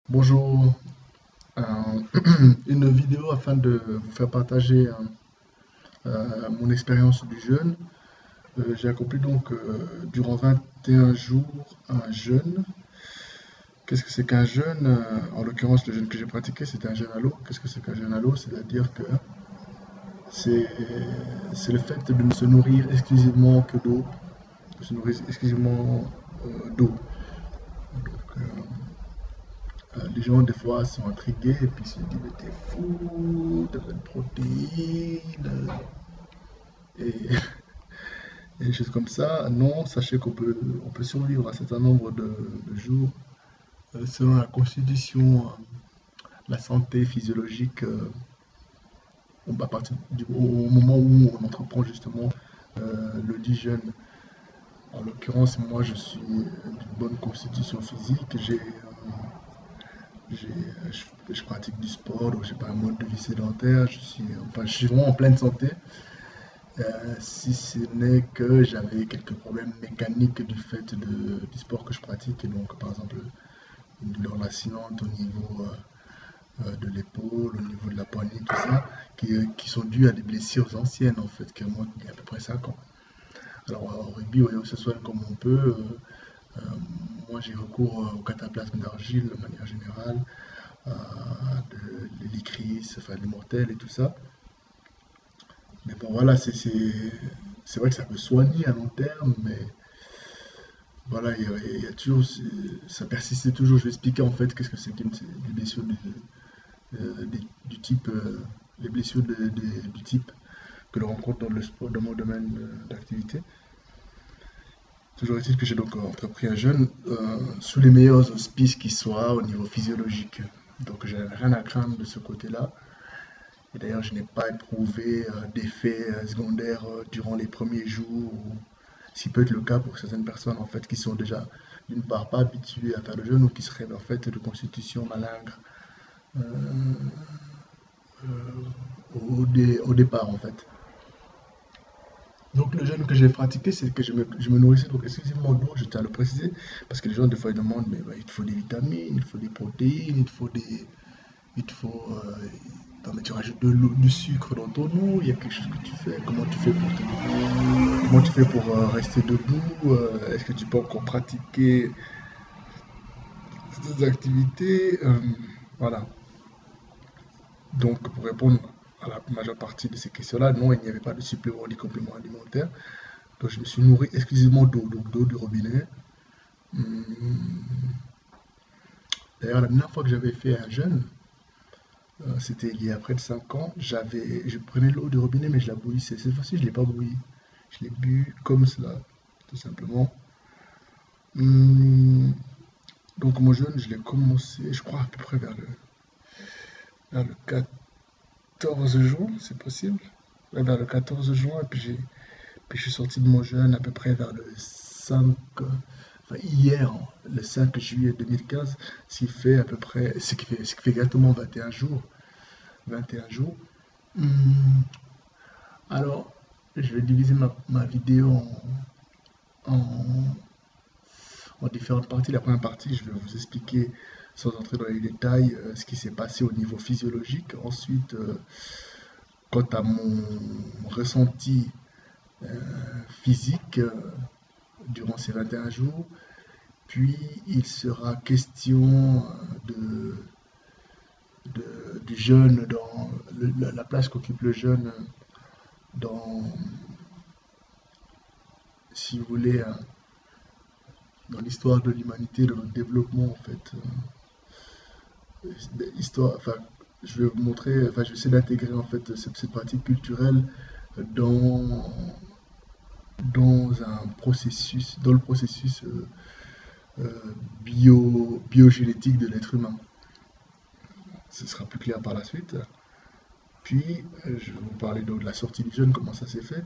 Bonjour, euh, une vidéo afin de vous faire partager mon expérience du jeûne. J'ai accompli donc durant 21 jours un jeûne. Qu'est-ce que c'est qu'un jeûne? En l'occurrence, le jeûne que j'ai pratiqué, c'était un jeûne à l'eau. Qu'est-ce que c'est qu'un jeûne à l'eau? C'est-à-dire que c'est c'est le fait de ne se nourrir exclusivement que d'eau, de se nourrir exclusivement d'eau. Donc, les gens, des fois, sont intrigués et puis se disent, mais t'es fou, t'as pas de protéines et, et des choses comme ça. Non, sachez on peut survivre un certain nombre de jours selon la constitution, la santé physiologique, à partir au moment où on entreprend justement le dit jeûne. En l'occurrence, moi, je suis d'une bonne constitution physique. Je pratique du sport, donc j'ai pas un mode de vie sédentaire. Je suis vraiment en pleine santé. Si ce n'est que j'avais quelques problèmes mécaniques du fait du sport que je pratique, et donc par exemple une douleur lancinante au niveau de l'épaule, au niveau de la poignée, tout ça, qui sont dues à des blessures anciennes en fait, qui remontent il y a à peu près 5 ans. Alors au rugby, on se soigne comme on peut. Euh, Moi j'ai recours au cataplasme d'argile de manière générale, de l'hélicris, enfin du mortel et tout ça. Mais bon voilà, c'est vrai que ça peut soigner à long terme, mais voilà, il y a toujours, ça persistait toujours. Je vais expliquer en fait qu'est-ce que c'est qu'une des blessures du type, les blessures du type que l'on rencontre dans le sport, dans mon domaine d'activité. Toujours est-il que j'ai donc entrepris un jeûne sous les meilleurs auspices qui soient au niveau physiologique. Donc je n'avais rien à craindre de ce côté-là. Et d'ailleurs, je n'ai pas éprouvé d'effets secondaires durant les premiers jours, ou ce qui peut être le cas pour certaines personnes en fait qui sont déjà d'une part pas habituées à faire le jeûne ou qui seraient en fait de constitution malingre euh, au départ en fait. Donc le jeûne que j'ai pratiqué, c'est que je me nourrissais donc exclusivement d'eau, je tiens à le préciser, parce que les gens des fois ils demandent, mais il te faut des vitamines, il te faut des protéines, il te faut, non, mais tu rajoutes du sucre dans ton eau, il y a quelque chose que tu fais, comment tu fais pour rester debout, est-ce que tu peux encore pratiquer ces activités, voilà. Donc, pour répondre à la majeure partie de ces questions-là, non, il n'y avait pas de supplément ni complément alimentaire. Donc, je me suis nourri exclusivement d'eau, donc d'eau du robinet. Hum, D'ailleurs, la dernière fois que j'avais fait un jeûne, c'était il y a près de 5 ans, je prenais l'eau du robinet, mais je la bouillissais. Cette fois-ci, je ne l'ai pas bouillie. Je l'ai bu comme cela, tout simplement. Hum, donc, mon jeûne, je l'ai commencé, je crois, à peu près vers le 14 juin, c'est possible? Ouais, vers le 14 juin, puis je suis sorti de mon jeûne à peu près vers le 5, enfin hier, le 5 juillet 2015, ce qui fait à peu près, ce qui fait exactement 21 jours. 21 jours. Hum, Alors, je vais diviser ma vidéo en, en différentes parties. La première partie, je vais vous expliquer, sans entrer dans les détails, ce qui s'est passé au niveau physiologique. Ensuite, quant à mon ressenti physique durant ces 21 jours. Puis, il sera question du jeûne, dans la place qu'occupe le jeûne dans, si vous voulez, dans l'histoire de l'humanité, de notre développement, en fait. Histoire, enfin, je vais vous montrer, enfin, je vais essayer d'intégrer, en fait, cette pratique culturelle dans, dans le processus biogénétique de l'être humain. Ce sera plus clair par la suite. Puis, je vais vous parler de la sortie du jeûne, comment ça s'est fait,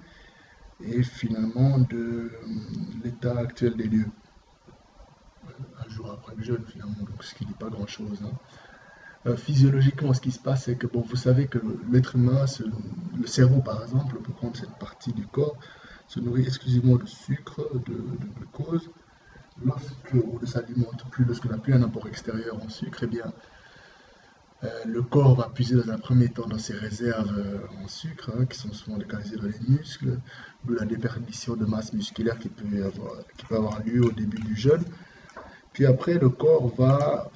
et finalement de l'état actuel des lieux, un jour après le jeûne, finalement, donc ce qui n'est pas grand-chose, hein. Physiologiquement, ce qui se passe, c'est que bon, vous savez que l'être humain, le cerveau par exemple, pour prendre cette partie du corps, se nourrit exclusivement de sucre, de glucose, lorsque on ne s'alimente plus, lorsque on n'a plus un apport extérieur en sucre, eh bien, le corps va puiser dans un premier temps dans ses réserves en sucre, hein, qui sont souvent localisées dans les muscles, d'où la déperdition de masse musculaire qui peut avoir lieu au début du jeûne. Puis après, le corps va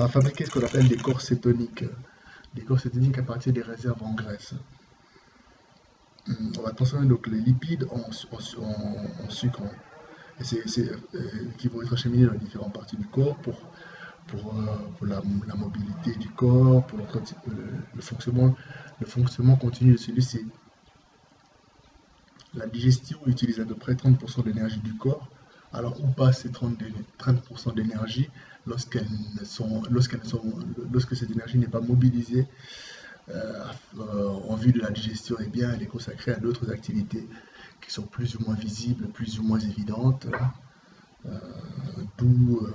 fabriquer ce qu'on appelle des corps cétoniques. Des corps cétoniques à partir des réserves en graisse. On va transformer donc les lipides en sucre. Et qui vont être acheminés dans les différentes parties du corps pour la mobilité du corps, pour le fonctionnement continu de celui-ci. La digestion utilise à peu près 30% de l'énergie du corps. Alors, où passent ces 30% d'énergie lorsque cette énergie n'est pas mobilisée en vue de la digestion? Eh bien, elle est consacrée à d'autres activités qui sont plus ou moins visibles, plus ou moins évidentes, d'où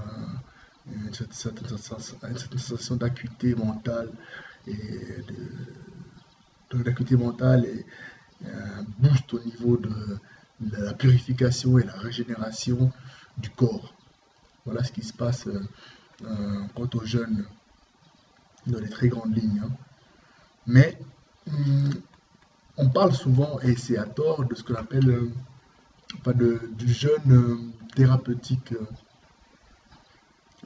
une certaine sensation d'acuité mentale et d'acuité mentale et un boost au niveau de la purification et la régénération du corps. Voilà ce qui se passe quant aux jeûnes dans les très grandes lignes. Hein. Mais on parle souvent, et c'est à tort, de ce qu'on appelle du jeûne thérapeutique.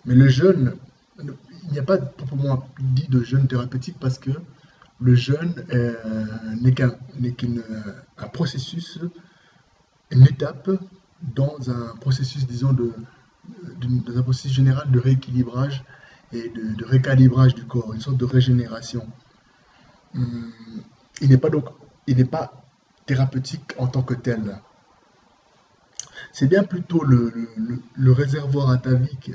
Mais le jeûne, il n'y a pas proprement dit de jeûne thérapeutique parce que le jeûne n'est qu'un processus, une étape dans un processus, disons, dans un processus général de rééquilibrage et de récalibrage du corps, une sorte de régénération. Il n'est pas thérapeutique en tant que tel. C'est bien plutôt le réservoir atavique,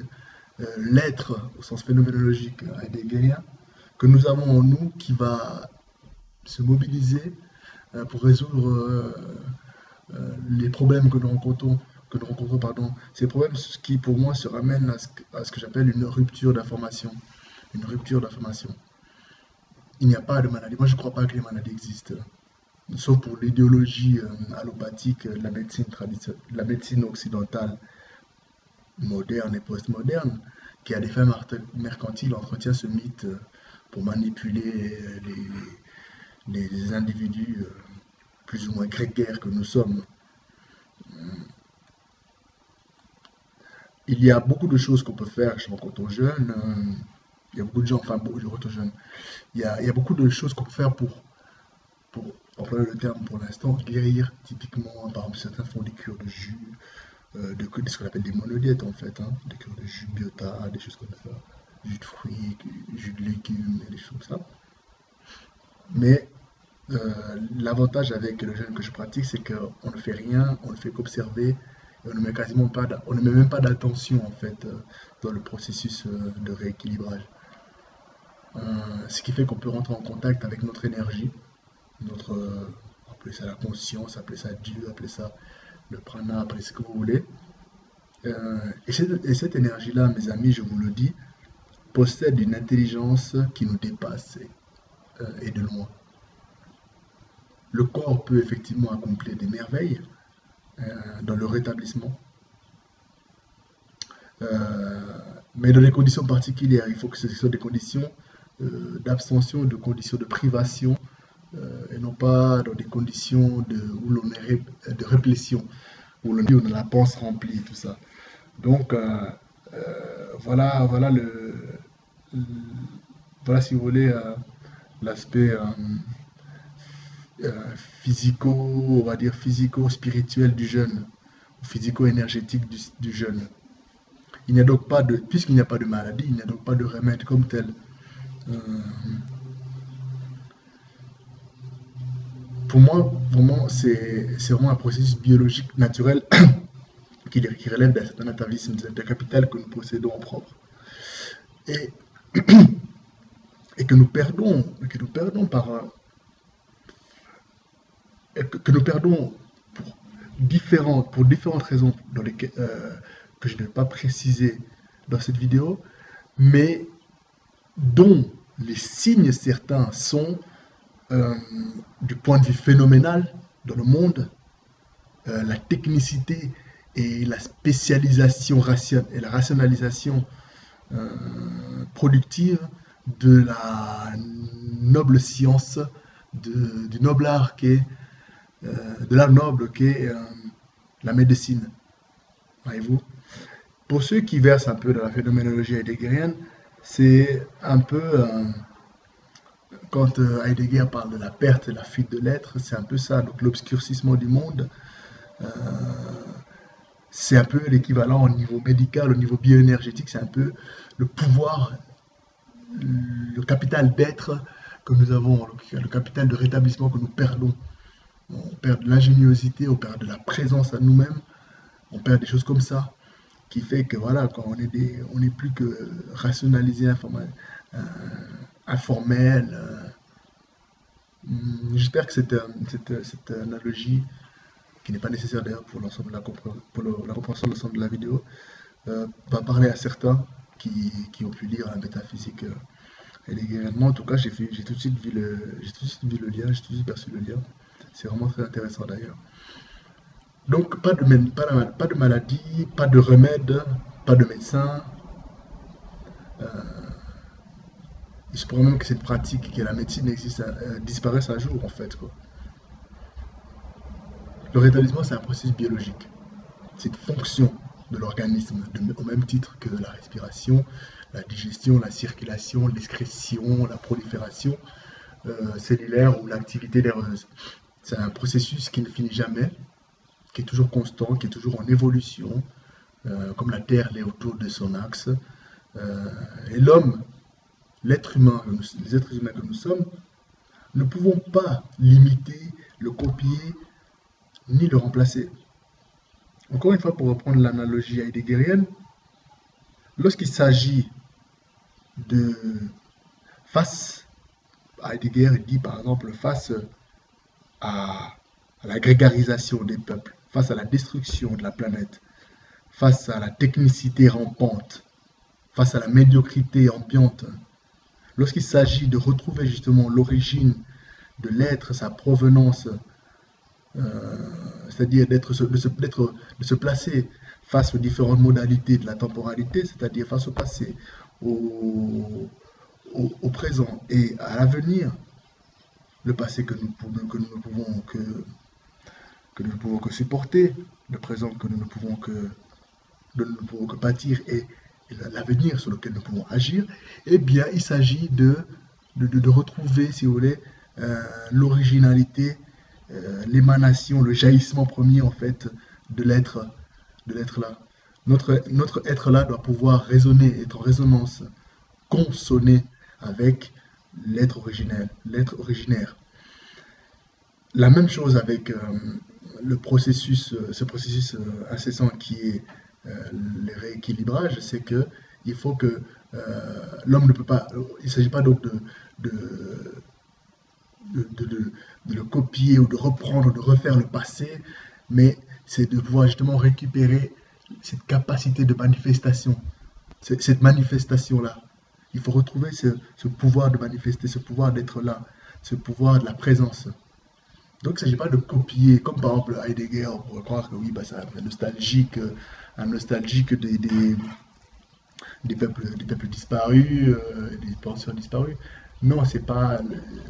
l'être au sens phénoménologique heideggerien, que nous avons en nous qui va se mobiliser pour résoudre les problèmes que nous rencontrons, ces problèmes qui pour moi se ramènent à ce que j'appelle une rupture d'information. Une rupture d'information. Il n'y a pas de maladie. Moi, je ne crois pas que les maladies existent. Sauf pour l'idéologie allopathique de la médecine occidentale moderne et postmoderne, qui à des fins mercantiles entretient ce mythe pour manipuler les individus plus ou moins grégaires que nous sommes. Il y a beaucoup de choses qu'on peut faire quand on est jeune. Il y a beaucoup de gens, enfin, quand on est jeune. Il y a beaucoup de choses qu'on peut faire pour employer le terme pour l'instant, guérir typiquement. Par exemple, certains font des cures de jus, de ce qu'on appelle des monodiètes en fait, hein, des cures de jus biota, des choses comme ça, jus de fruits, jus de légumes, et des choses comme ça. Mais l'avantage avec le jeûne que je pratique, c'est qu'on ne fait rien, on ne fait qu'observer, et on ne met même pas d'attention en fait dans le processus de rééquilibrage. Ce qui fait qu'on peut rentrer en contact avec notre énergie, appelez ça la conscience, appelez ça Dieu, appelez ça le prana, appelez ce que vous voulez. Et cette énergie-là, mes amis, je vous le dis, possède une intelligence qui nous dépasse et de loin. Le corps peut effectivement accomplir des merveilles dans le rétablissement, mais dans des conditions particulières. Il faut que ce soit des conditions d'abstention, de conditions de privation, et non pas dans des conditions où l'on est de réplétion, où l'on a la panse remplie, tout ça. Donc, voilà si vous voulez l'aspect on va dire physico-spirituel du jeûne, physico-énergétique du jeûne. Puisqu'il n'y a pas de maladie, il n'y a donc pas de remède comme tel. Pour moi, vraiment, c'est vraiment un processus biologique naturel qui relève d'un certain atavisme, d'un capital que nous possédons en propre. Et que nous perdons pour différentes raisons que je ne vais pas préciser dans cette vidéo, mais dont les signes certains sont, du point de vue phénoménal dans le monde, la technicité et la spécialisation et la rationalisation productive de la noble science, du noble art de l'art noble qu'est la médecine, voyez-vous. Pour ceux qui versent un peu dans la phénoménologie heideggerienne, c'est un peu, quand Heidegger parle de la perte et la fuite de l'être, c'est un peu ça, donc l'obscurcissement du monde, euh, c'est un peu l'équivalent au niveau médical, au niveau bioénergétique, c'est un peu le pouvoir, le capital d'être que nous avons, le capital de rétablissement que nous perdons. On perd de l'ingéniosité, on perd de la présence à nous-mêmes, on perd des choses comme ça, qui fait que voilà, quand on n'est plus que rationalisé, euh, informel. J'espère que cette analogie, qui n'est pas nécessaire d'ailleurs pour l'ensemble de la compréhension de l'ensemble de la vidéo, va parler à certains qui ont pu lire la métaphysique heideggerienne. En tout cas, j'ai tout de suite j'ai tout de suite vu le lien, j'ai tout de suite perçu le lien. C'est vraiment très intéressant d'ailleurs. Donc, pas de maladie, pas de remède, pas de médecin. Il se pourrait même que cette pratique, que la médecine existe, disparaisse un jour en fait, quoi. Le rétablissement, c'est un processus biologique. C'est une fonction de l'organisme, au même titre que la respiration, la digestion, la circulation, l'excrétion, la prolifération cellulaire ou l'activité nerveuse. C'est un processus qui ne finit jamais, qui est toujours constant, qui est toujours en évolution, comme la Terre l'est autour de son axe. Et l'homme, l'être humain, les êtres humains que nous sommes, ne pouvons pas l'imiter, le copier, ni le remplacer. Encore une fois, pour reprendre l'analogie heideggerienne, lorsqu'il s'agit de face, Heidegger dit par exemple face à, à la grégarisation des peuples, face à la destruction de la planète, face à la technicité rampante, face à la médiocrité ambiante, lorsqu'il s'agit de retrouver justement l'origine de l'être, sa provenance, c'est-à-dire de se placer face aux différentes modalités de la temporalité, c'est-à-dire face au passé, au, au présent et à l'avenir, le passé que nous ne pouvons que supporter, le présent que nous ne pouvons dont nous ne pouvons que pâtir et l'avenir sur lequel nous pouvons agir, eh bien, il s'agit de retrouver, si vous voulez, l'originalité, l'émanation, le jaillissement premier, en fait, de l'être là. Notre être là doit pouvoir résonner, être en résonance, consonner avec l'être originaire. La même chose avec ce processus incessant qui est le rééquilibrage, c'est que il faut que l'homme ne peut pas, il ne s'agit pas donc de, de le copier ou de reprendre, de refaire le passé, mais c'est de pouvoir justement récupérer cette capacité de manifestation, cette manifestation-là. Il faut retrouver ce pouvoir de manifester, ce pouvoir d'être là, ce pouvoir de la présence. Donc, il ne s'agit pas de copier, comme par exemple Heidegger, on pourrait croire que oui, bah, c'est un nostalgique des peuples disparus, des pensions disparues. Non, c'est pas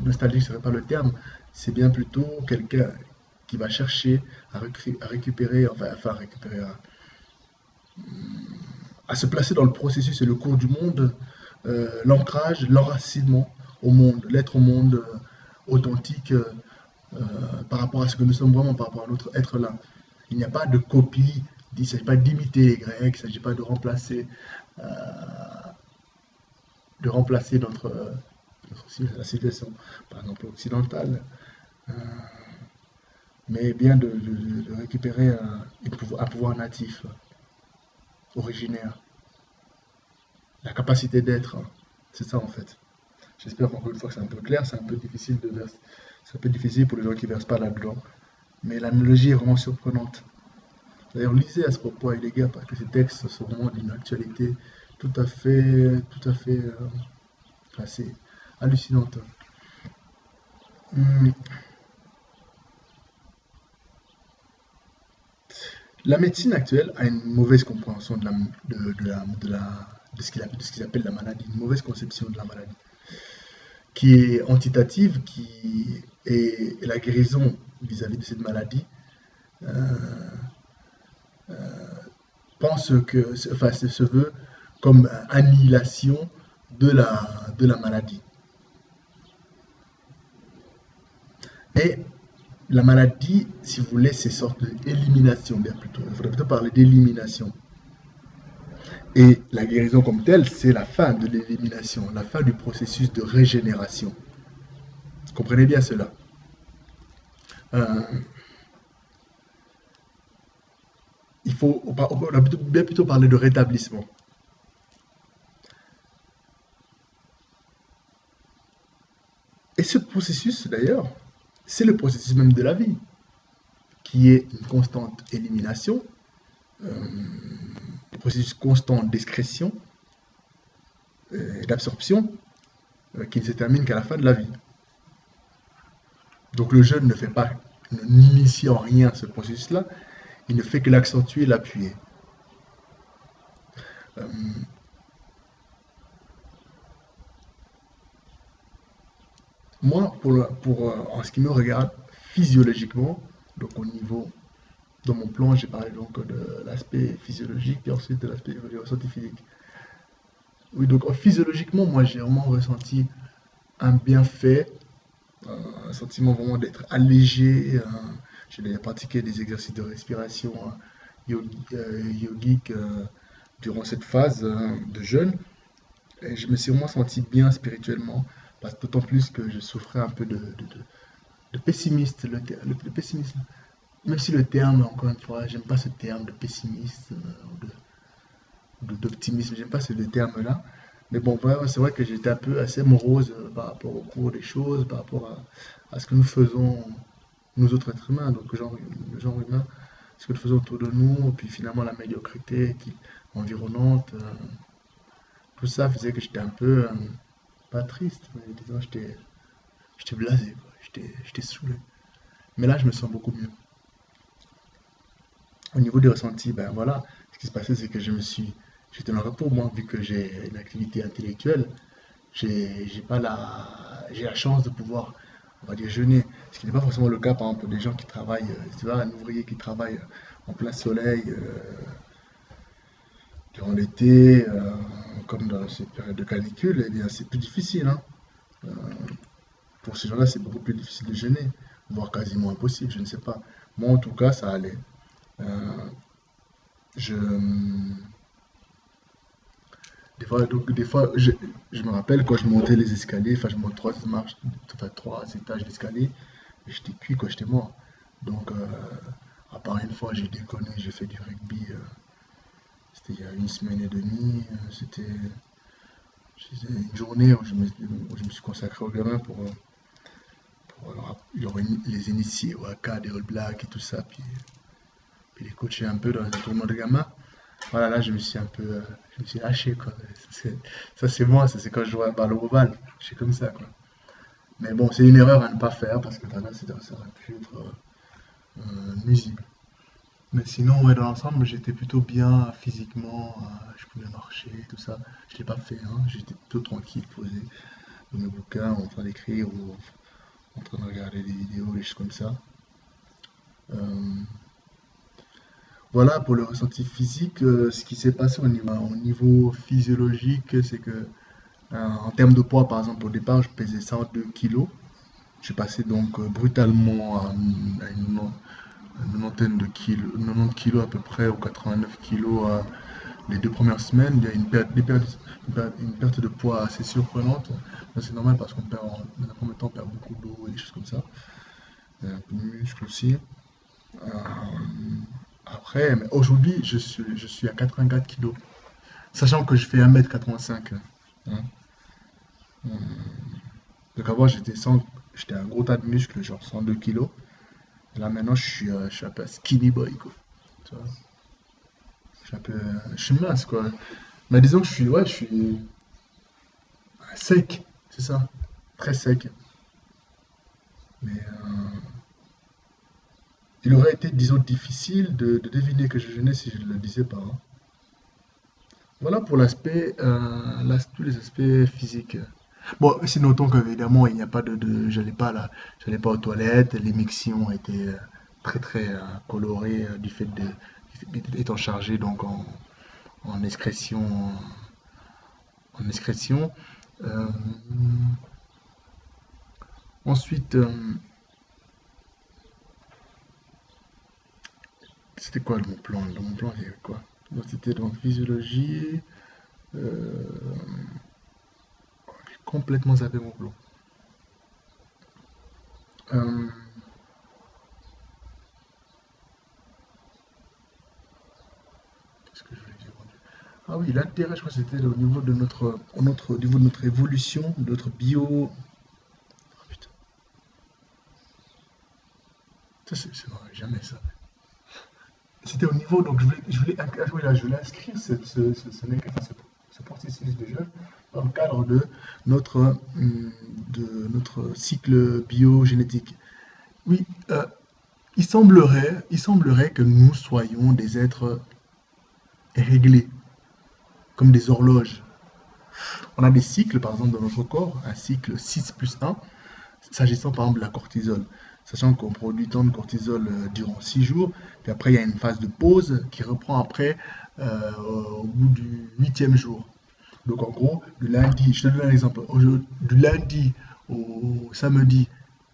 nostalgique, ce serait pas le terme. C'est bien plutôt quelqu'un qui va chercher à récupérer, enfin à récupérer, à se placer dans le processus et le cours du monde, l'ancrage, l'enracinement au monde, l'être au monde authentique par rapport à ce que nous sommes vraiment, par rapport à notre être là. Il n'y a pas de copie, il ne s'agit pas d'imiter les Grecs, il ne s'agit pas euh, de remplacer la civilisation, par exemple occidentale, euh, mais bien de récupérer un pouvoir natif, originaire, la capacité d'être. C'est ça en fait. J'espère qu'encore une fois que c'est un peu clair, c'est un peu difficile c'est un peu difficile pour les gens qui ne versent pas là-dedans. Mais l'analogie est vraiment surprenante. D'ailleurs, lisez à ce propos Heidegger parce que ces textes sont vraiment d'une actualité tout à fait assez hallucinante. Hum, La médecine actuelle a une mauvaise compréhension de ce qu'ils appellent la maladie, une mauvaise conception de la maladie, qui est antitative, qui est la guérison vis-à-vis de cette maladie, euh, pense que, enfin, se veut comme annihilation de la maladie. Et la maladie, si vous voulez, c'est une sorte d'élimination, bien plutôt. Il faudrait plutôt parler d'élimination. Et la guérison comme telle, c'est la fin de l'élimination, la fin du processus de régénération. Comprenez bien cela. Euh, on a bien plutôt parler de rétablissement. Et ce processus, d'ailleurs, c'est le processus même de la vie, qui est une constante élimination, un processus constant d'excrétion et d'absorption qui ne se termine qu'à la fin de la vie. Donc le jeune ne fait pas, n'initie en rien ce processus-là, il ne fait que l'accentuer et l'appuyer. Euh, Moi, en ce qui me regarde physiologiquement, donc au niveau, dans mon plan, j'ai parlé donc de l'aspect physiologique et ensuite de l'aspect scientifique. Oui, donc physiologiquement, moi j'ai vraiment ressenti un bienfait, un sentiment vraiment d'être allégé. J'ai pratiqué des exercices de respiration yogique durant cette phase de jeûne. Et je me suis vraiment senti bien spirituellement, d'autant plus que je souffrais un peu de pessimiste. Le pessimisme, même si le terme, encore une fois, j'aime pas ce terme de pessimiste d'optimisme, j'aime pas ce terme-là. Mais bon, ouais, c'est vrai que j'étais un peu assez morose par rapport au cours des choses, par rapport à ce que nous faisons, nous autres êtres humains, donc le genre humain, ce que nous faisons autour de nous, et puis finalement la médiocrité environnante. Tout ça faisait que j'étais un peu, pas triste, mais disons, j'étais blasé, quoi. J'étais saoulé. Mais là, je me sens beaucoup mieux. Au niveau des ressentis, ben voilà, ce qui se passait, c'est que j'étais dans le repos, moi, vu que j'ai une activité intellectuelle, j'ai pas j'ai la chance de pouvoir, on va dire, jeûner. Ce qui n'est pas forcément le cas, par exemple, des gens qui travaillent, tu vois, un ouvrier qui travaille en plein soleil durant l'été, comme dans cette période de canicule, eh bien, c'est plus difficile, hein. Euh, pour ces gens-là, c'est beaucoup plus difficile de jeûner, voire quasiment impossible, je ne sais pas. Moi, en tout cas, ça allait. Euh, je, des fois je me rappelle quand je montais les escaliers, enfin, je monte trois marches, enfin, trois étages d'escalier, et j'étais cuit, quoi, j'étais mort. Donc, à part une fois, j'ai déconné, j'ai fait du rugby, c'était il y a une semaine et demie, c'était une journée où je me suis consacré aux gamins pour les initier au haka, des All Blacks et tout ça, puis les coacher un peu dans un tournoi de gamins. Voilà, là, je me suis lâché, quoi. Ça, c'est moi, ça, c'est quand je joue à balle au bal. Je suis comme ça, quoi. Mais bon, c'est une erreur à ne pas faire parce que là, ça aurait pu être nuisible. Mais sinon, ouais, dans l'ensemble, j'étais plutôt bien physiquement. Je pouvais marcher, tout ça. Je l'ai pas fait, hein. J'étais plutôt tranquille, posé dans mes bouquins, en train d'écrire ou en train de regarder des vidéos, des choses comme ça. Euh, Voilà pour le ressenti physique. Ce qui s'est passé au niveau physiologique, c'est que en termes de poids, par exemple, au départ, je pesais 102 kilos. Je suis passé donc brutalement à une vingtaine de kilos, 90 kilos à peu près, ou 89 kilos les 2 premières semaines. Il y a une perte de poids assez surprenante. C'est normal parce qu'on perd, dans un premier temps, on perd beaucoup d'eau et des choses comme ça. Un peu de muscle aussi. Euh, Après, mais aujourd'hui, je suis à 84 kilos. Sachant que je fais 1m85. Hein. Donc avant, j'étais un gros tas de muscles, genre 102 kilos. Et là maintenant, je suis un peu skinny boy, quoi. Tu vois, je suis mince, quoi. Mais disons que je suis sec, c'est ça. Très sec. Mais, il aurait été, disons, difficile de deviner que je jeûnais si je ne le disais pas, hein. Voilà pour tous les aspects physiques. Bon, si notons qu'évidemment, il n'y a pas j'allais pas aux toilettes, les mixions étaient très colorées étant chargées donc en excrétion, en excrétion. Euh, ensuite, c'était quoi mon plan? Dans mon plan, il y avait quoi? Donc, c'était donc physiologie. euh, j'ai complètement zappé mon plan. Euh, Qu'est-ce que je voulais dire? Ah oui, l'intérêt, je crois que c'était au niveau de au niveau de notre évolution, de notre bio. Oh, putain, ça c'est vrai, jamais ça. C'était au niveau, donc je voulais inscrire ce processus de jeûne dans le cadre de notre cycle biogénétique. Oui, il semblerait que nous soyons des êtres réglés, comme des horloges. On a des cycles, par exemple, dans notre corps, un cycle 6+1, s'agissant par exemple de la cortisol. Sachant qu'on produit tant de cortisol durant 6 jours, puis après il y a une phase de pause qui reprend après au bout du 8e jour. Donc en gros, du lundi, je te donne un exemple, du lundi au samedi,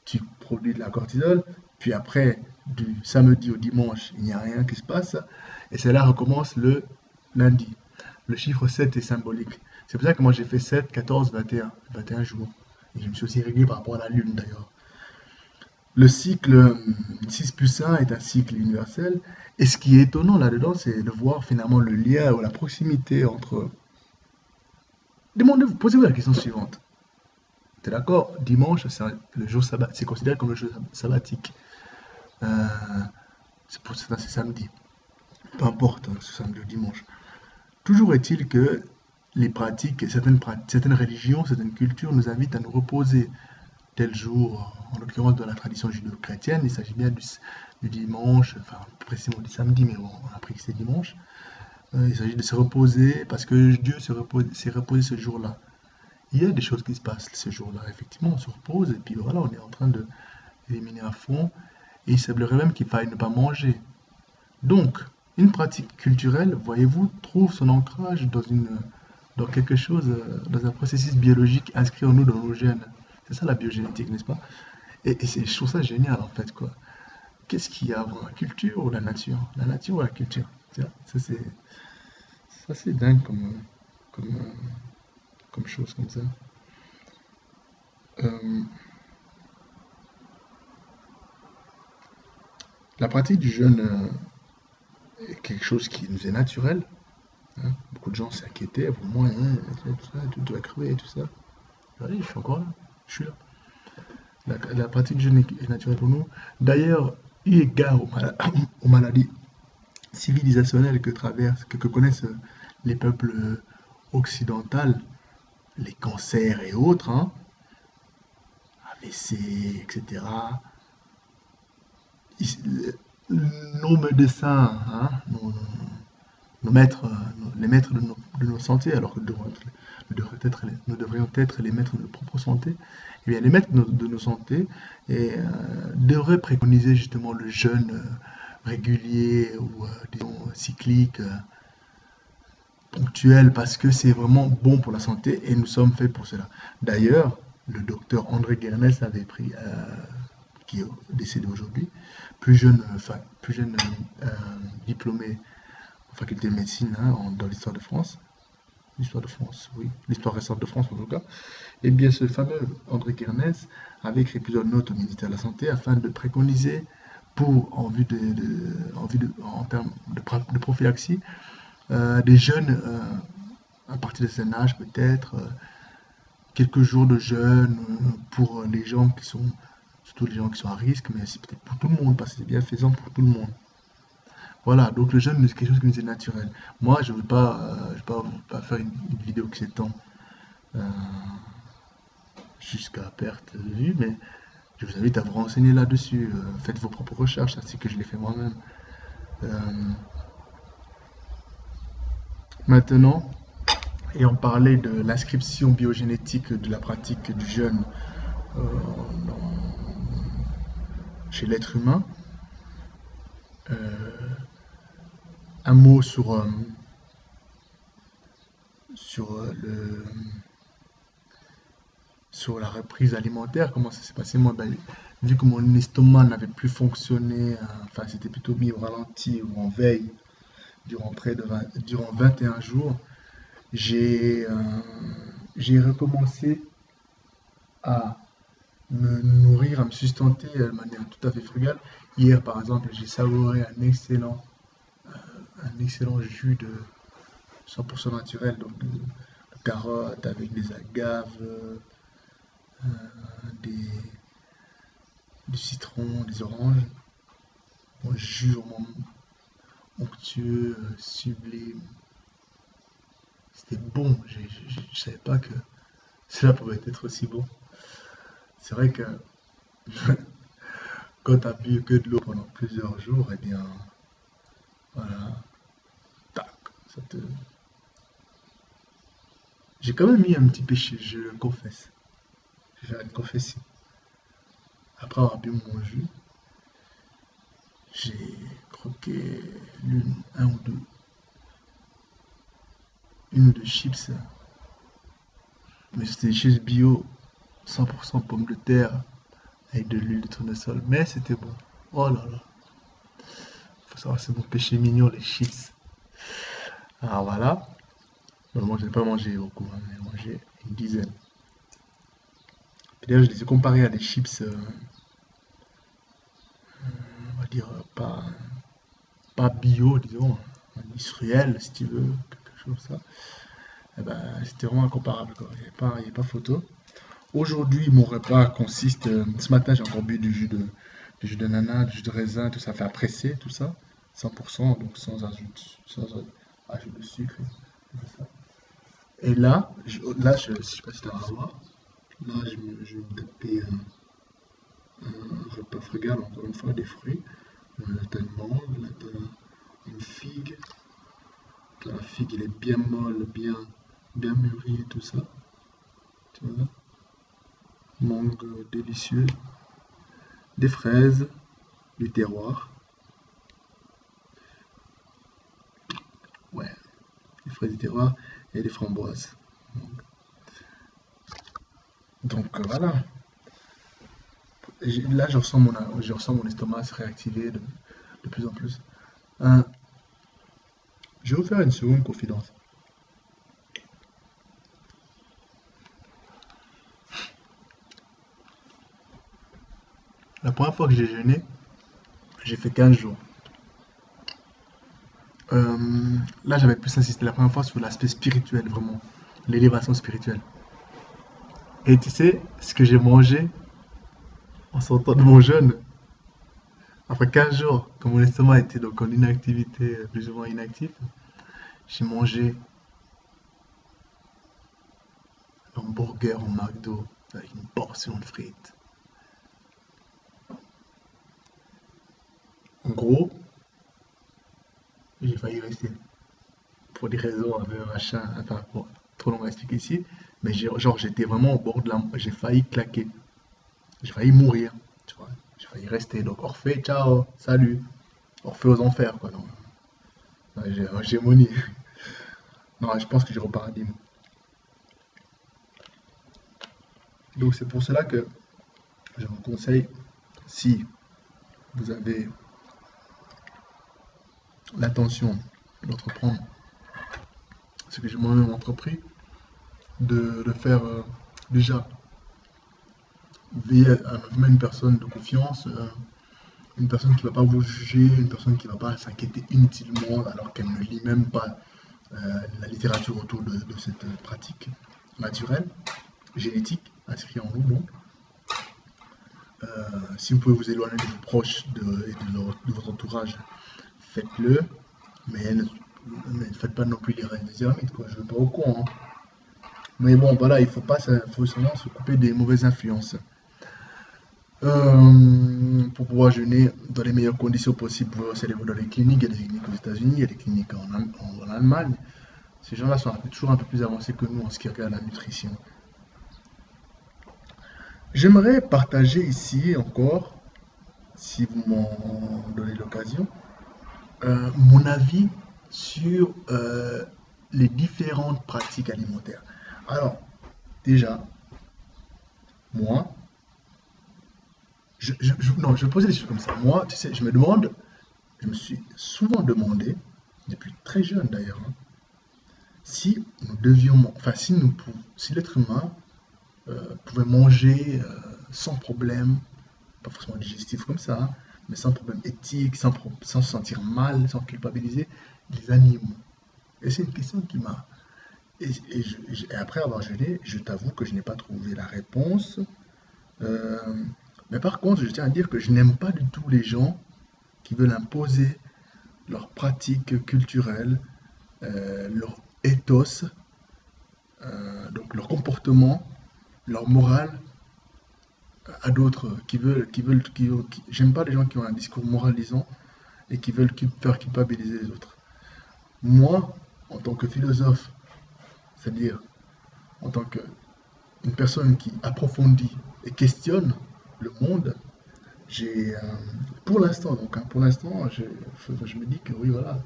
tu produis de la cortisol, puis après, du samedi au dimanche, il n'y a rien qui se passe, et cela recommence le lundi. Le chiffre 7 est symbolique. C'est pour ça que moi j'ai fait 7, 14, 21, 21 jours. Et je me suis aussi réglé par rapport à la Lune d'ailleurs. Le cycle 6+1 est un cycle universel. Et ce qui est étonnant là-dedans, c'est de voir finalement le lien ou la proximité entre... Posez-vous la question suivante. T'es d'accord? Dimanche, c'est le jour sabbat, c'est considéré comme le jour sabbatique. Euh, pour certains, c'est samedi. Peu importe, hein, c'est samedi ou dimanche. Toujours est-il que certaines religions, certaines cultures nous invitent à nous reposer tel jour, en l'occurrence dans la tradition judéo-chrétienne, il s'agit bien du dimanche, enfin précisément du samedi, mais bon, on a pris que c'est dimanche. Il s'agit de se reposer parce que Dieu s'est reposé ce jour-là. Il y a des choses qui se passent ce jour-là, effectivement, on se repose et puis voilà, on est en train de éliminer à fond. Et il semblerait même qu'il faille ne pas manger. Donc, une pratique culturelle, voyez-vous, trouve son ancrage dans quelque chose, dans un processus biologique inscrit en nous dans nos gènes. C'est ça la biogénétique, n'est-ce pas? Je trouve ça génial en fait, quoi. Qu'est-ce qu'il y a avant la culture ou la nature? La nature ou la culture? Tiens, ça c'est dingue comme, euh, comme chose comme ça. Euh, la pratique du jeûne est quelque chose qui nous est naturel, hein. Beaucoup de gens s'inquiétaient, pour moi, hein, tout ça, tu dois crever et tout ça. Allez, je suis encore là, je suis là. La pratique du jeûne est naturelle pour nous. D'ailleurs, eu égard aux maladies civilisationnelles que connaissent les peuples occidentaux, les cancers et autres, hein, AVC, etc. Nos médecins, hein, les maîtres de nos santé, alors que nous devrions être les maîtres de nos propres santé, eh bien, les maîtres de nos santé devraient préconiser justement le jeûne régulier ou disons cyclique, ponctuel, parce que c'est vraiment bon pour la santé et nous sommes faits pour cela. D'ailleurs, le docteur André Guernel avait pris, qui est décédé aujourd'hui, plus jeune euh, diplômé en faculté de médecine, hein, dans l'histoire de France. L'histoire de France, oui, l'histoire récente de France en tout cas. Et bien ce fameux André Guernès avait écrit plusieurs notes au ministère de la Santé afin de préconiser en termes de prophylaxie, des jeunes à partir de cet âge peut-être, quelques jours de jeûne pour les gens qui sont, surtout les gens qui sont à risque, mais aussi peut-être pour tout le monde, parce que c'est bien faisant pour tout le monde. Voilà, donc le jeûne, c'est quelque chose qui nous est naturel. Moi, je veux pas faire une vidéo qui s'étend euh, jusqu'à perte de vue, mais Je vous invite à vous renseigner là-dessus. Faites vos propres recherches, ainsi que je l'ai fait moi-même. Euh, Maintenant, ayant parlé de l'inscription biogénétique de la pratique du jeûne euh, chez l'être humain, euh, un mot sur sur la reprise alimentaire, comment ça s'est passé moi, ben, vu que mon estomac n'avait plus fonctionné, enfin c'était plutôt mis au ralenti ou en veille durant 21 jours, j'ai j'ai recommencé à me nourrir, à me sustenter de manière tout à fait frugale. Hier, par exemple, j'ai savouré un excellent jus de 100% naturel, donc de carottes avec des agaves, des, du citron, des oranges. Un jus vraiment onctueux, sublime. C'était bon. Je ne savais pas que cela pouvait être aussi bon. C'est vrai que quand tu as bu que de l'eau pendant plusieurs jours, eh bien, voilà, tac, ça te... J'ai quand même mis un petit péché, je le confesse. Je vais le confesser. Après avoir bu mon jus, j'ai croqué une ou deux chips, mais c'était des chips bio, 100% pommes de terre, avec de l'huile de tournesol, mais c'était bon. Oh là là, faut savoir, c'est mon péché mignon, les chips. Alors voilà, moi je n'ai pas mangé beaucoup, hein, j'ai mangé une dizaine. D'ailleurs, je les ai comparés à des chips, on va dire, pas bio, disons, industriel, si tu veux, quelque chose comme ça. Eh ben, c'était vraiment incomparable, quoi. Il n'y a pas photo. Aujourd'hui, mon repas consiste. Ce matin, j'ai encore bu du jus de nana, du jus de raisin, tout ça, fait à presser, tout ça. 100%, donc sans ajout de sucre. Et tout ça. Et là, je sais pas si tu vas voir. Là, je vais me taper un repas frugal, encore une fois, des fruits. T'as une mangue, là, t'as une figue. La figue, elle est bien molle, bien mûrie et tout ça. Tu vois, mangue délicieuse. Des fraises, du terroir. Ouais, des fraises du terroir et des framboises. Donc voilà. Là, je ressens mon estomac se réactiver de plus en plus. Euh, je vais vous faire une seconde confidence. La première fois que j'ai jeûné, j'ai fait 15 jours. Là, j'avais plus insisté la première fois sur l'aspect spirituel, vraiment. L'élévation spirituelle. Et tu sais, ce que j'ai mangé en sortant de mon jeûne, après 15 jours, quand mon estomac était donc en inactivité, plus ou moins inactif, j'ai mangé un burger au McDo avec une portion de frites. En gros, j'ai failli rester. Pour des raisons un peu machin, enfin, bon, trop long à expliquer ici. Mais genre, j'étais vraiment au bord de la... J'ai failli claquer. J'ai failli mourir. Tu vois. J'ai failli rester. Donc, Orphée, ciao, salut. Orphée aux enfers, quoi. Non, j'ai hégémonie. Non, je pense que j'ai au paradis. Donc, c'est pour cela que je vous conseille, si vous avez l'intention d'entreprendre ce que j'ai moi-même entrepris, de faire déjà veiller à vraiment une personne de confiance, une personne qui ne va pas vous juger, une personne qui ne va pas s'inquiéter inutilement alors qu'elle ne lit même pas la littérature autour de cette pratique naturelle, génétique, inscrite en vous. Donc, si vous pouvez vous éloigner de vos proches et de votre entourage, faites-le, mais ne faites pas non plus les ermites, quoi. Je ne veux pas au courant, hein. Mais bon, voilà, il faut seulement se couper des mauvaises influences. pour pouvoir jeûner dans les meilleures conditions possibles. Vous pouvez aussi aller dans les cliniques. Il y a des cliniques aux États-Unis, il y a des cliniques en Allemagne. Ces gens-là sont toujours un peu plus avancés que nous en ce qui regarde la nutrition. J'aimerais partager ici encore, si vous m'en donnez l'occasion, mon avis sur les différentes pratiques alimentaires. Alors, déjà, moi, non, je vais poser des choses comme ça. Moi, tu sais, je me suis souvent demandé, depuis très jeune d'ailleurs, hein, si nous devions, enfin, si l'être humain pouvait manger sans problème, pas forcément digestif comme ça, hein, mais sans problème éthique, sans se sentir mal, sans culpabiliser, les animaux. Et c'est une question qui m'a... Et après avoir jeûné, je t'avoue que je n'ai pas trouvé la réponse. Euh, mais par contre, je tiens à dire que je n'aime pas du tout les gens qui veulent imposer leurs pratiques culturelles, leur ethos, donc leur comportement, leur morale à d'autres j'aime pas les gens qui ont un discours moralisant et qui veulent faire culpabiliser les autres. Moi, en tant que philosophe, c'est-à-dire en tant qu'une personne qui approfondit et questionne le monde, j'ai, pour l'instant, donc, hein, pour l'instant, je me dis que oui, voilà.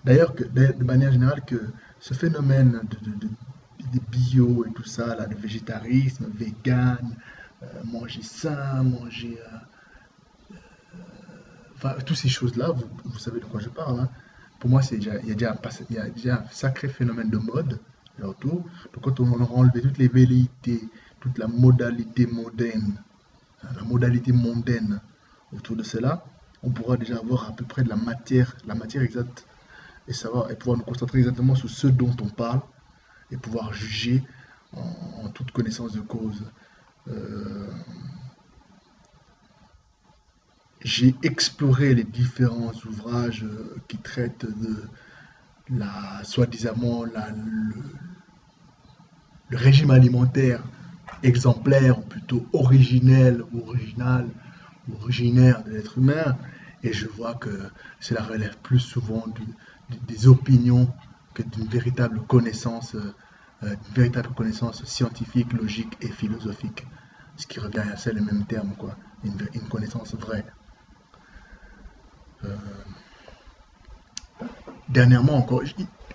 D'ailleurs, de manière générale, que ce phénomène de bio et tout ça, là, de végétarisme, vegan, manger sain, manger, enfin, toutes ces choses-là, vous savez de quoi je parle, hein. Pour moi, il y a déjà il y a déjà un sacré phénomène de mode là autour. Donc, quand on aura enlevé toutes les velléités, toute la modalité moderne, hein, la modalité mondaine autour de cela, on pourra déjà avoir à peu près de la matière exacte et savoir et pouvoir nous concentrer exactement sur ce dont on parle et pouvoir juger en toute connaissance de cause. Euh, j'ai exploré les différents ouvrages qui traitent de la soi-disant le régime alimentaire exemplaire, ou plutôt originel, ou original, ou originaire de l'être humain, et je vois que cela relève plus souvent des opinions que d'une véritable connaissance scientifique, logique et philosophique. Ce qui revient à c'est les mêmes termes, quoi. Une connaissance vraie. Euh, Dernièrement encore,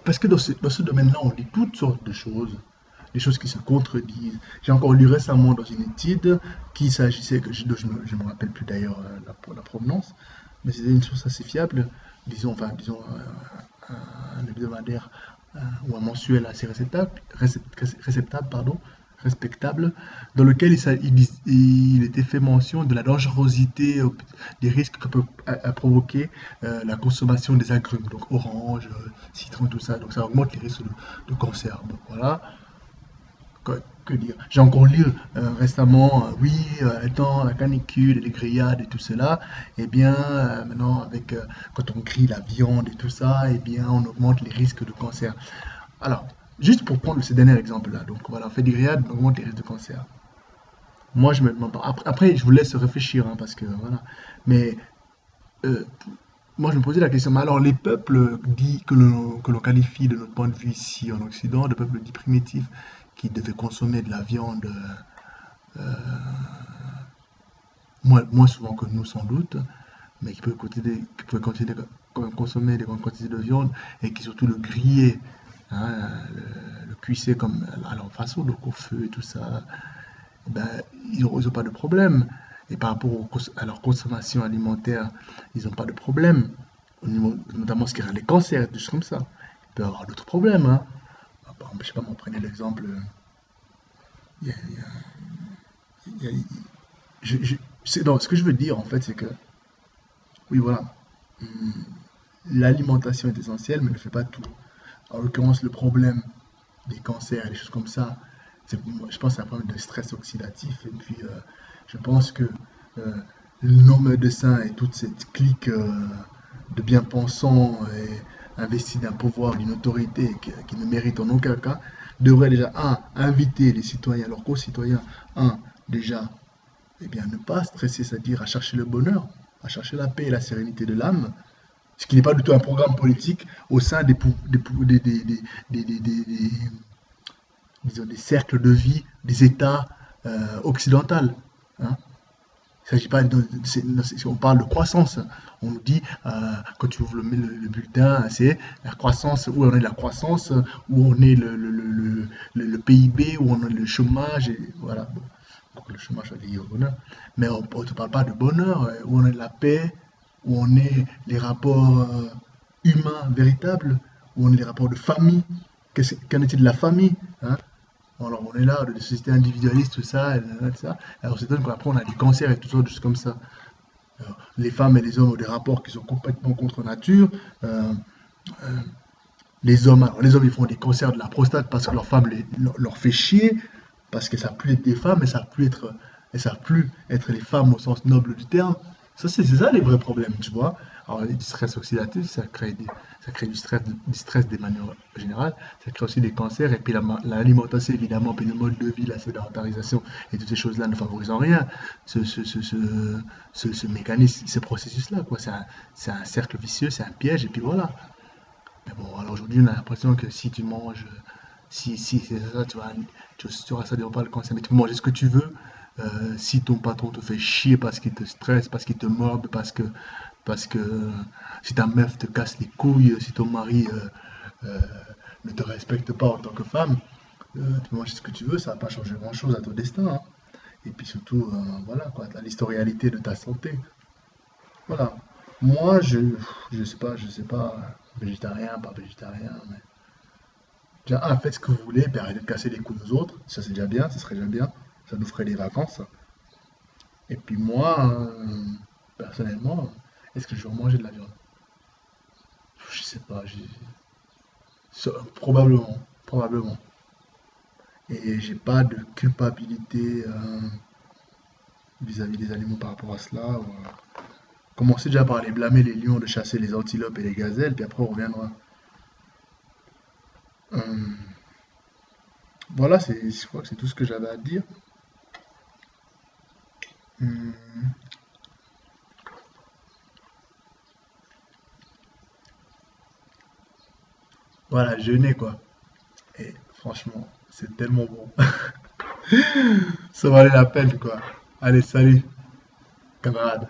parce que dans ce domaine-là, on dit toutes sortes de choses, des choses qui se contredisent. J'ai encore lu récemment dans une étude qu'il s'agissait, je me rappelle plus d'ailleurs la provenance, mais c'était une source assez fiable, disons un hebdomadaire ou un mensuel assez réceptable, pardon, respectable, dans lequel il était fait mention de la dangerosité, des risques que peut provoquer la consommation des agrumes, donc orange, citron, tout ça. Donc ça augmente les risques de cancer. Bon, voilà. Que dire? J'ai encore lu récemment, oui, étant la canicule, les grillades et tout cela, eh bien, maintenant, quand on grille la viande et tout ça, eh bien, on augmente les risques de cancer. Alors, juste pour prendre ce dernier exemple-là, donc voilà, on fait des grillades, on augmente les risques de cancer. Moi, je me demande pas. Après, je vous laisse réfléchir, hein, parce que voilà. Mais euh, moi, je me posais la question, mais alors les peuples que l'on qualifie de notre point de vue ici en Occident, de peuples dits primitifs, qui devaient consommer de la viande moins souvent que nous sans doute, mais qui pouvaient consommer des grandes quantités de viande et qui surtout le grillaient, hein, le cuissaient comme à leur façon, donc au feu et tout ça, ben, ils n'ont pas de problème. Et par rapport à leur consommation alimentaire, ils n'ont pas de problème, notamment ce qui est les cancers, des choses comme ça. Ils peuvent avoir d'autres problèmes, hein. Par exemple, je sais pas, moi, prenez l'exemple, il y a- il y a- il y a- non, ce que je veux dire en fait, c'est que, oui, voilà, hum, l'alimentation est essentielle, mais ne fait pas tout. En l'occurrence, le problème des cancers et des choses comme ça, je pense que c'est un problème de stress oxydatif. Et puis, je pense que euh, nos médecins et toute cette clique de bien-pensants et investis d'un pouvoir, d'une autorité qui ne mérite en aucun cas, devraient déjà, un, inviter les citoyens, leurs concitoyens, un, déjà, Eh bien, ne pas stresser, c'est-à-dire à chercher le bonheur, à chercher la paix et la sérénité de l'âme, ce qui n'est pas du tout un programme politique au sein disons, des cercles de vie des États occidentaux. Hein. Il s'agit pas si on parle de croissance, on nous dit quand tu ouvres le bulletin, c'est la croissance, où on est la croissance, où on est le PIB, où on est le chômage, et voilà. Bon. Donc le chômage est lié au bonheur. Mais on ne te parle pas de bonheur, où on est la paix, où on est les rapports humains véritables, où on est les rapports de famille. Qu'en est-il de la famille, hein? Alors on est là, de société individualiste, tout ça, et tout ça. Alors c'est donc qu'après on a des cancers et tout ça, juste comme ça. Alors, les femmes et les hommes ont des rapports qui sont complètement contre nature. Euh, euh, les hommes ils font des cancers de la prostate parce que leur femme leur fait chier, parce qu'elles ne savent plus être des femmes, elles savent plus être les femmes au sens noble du terme. Ça, c'est ça les vrais problèmes, tu vois. Alors, du stress oxydatif, ça crée du stress de manière générale, ça crée aussi des cancers, et puis l'alimentation, évidemment, puis le mode de vie, la sédentarisation, et toutes ces choses-là ne favorisent en rien ce mécanisme, ce processus-là, quoi. C'est un cercle vicieux, c'est un piège, et puis voilà. Mais bon, alors aujourd'hui, on a l'impression que si tu manges, si c'est ça, tu auras ça des repas le cancer, mais tu peux manger ce que tu veux. Si ton patron te fait chier parce qu'il te stresse, parce qu'il te morde, parce que si ta meuf te casse les couilles, si ton mari euh, ne te respecte pas en tant que femme, tu peux manger ce que tu veux, ça va pas changer grand-chose à ton destin. Hein. Et puis surtout, voilà, quoi, l'historialité de ta santé. Voilà. Moi, je sais pas, végétarien, pas végétarien, mais déjà, faites ce que vous voulez, puis arrêtez de casser les couilles aux autres. Ça, c'est déjà bien, ça serait déjà bien. Ça nous ferait des vacances. Et puis moi, personnellement, est-ce que je vais manger de la viande? Je sais pas, probablement, probablement. Et j'ai pas de culpabilité vis-à-vis des animaux par rapport à cela. Commencez déjà par aller blâmer les lions de chasser les antilopes et les gazelles, puis après on reviendra. Euh, voilà, je crois que c'est tout ce que j'avais à dire. Hum, voilà, jeûner quoi. Et franchement, c'est tellement bon. Ça valait la peine quoi. Allez, salut, camarade.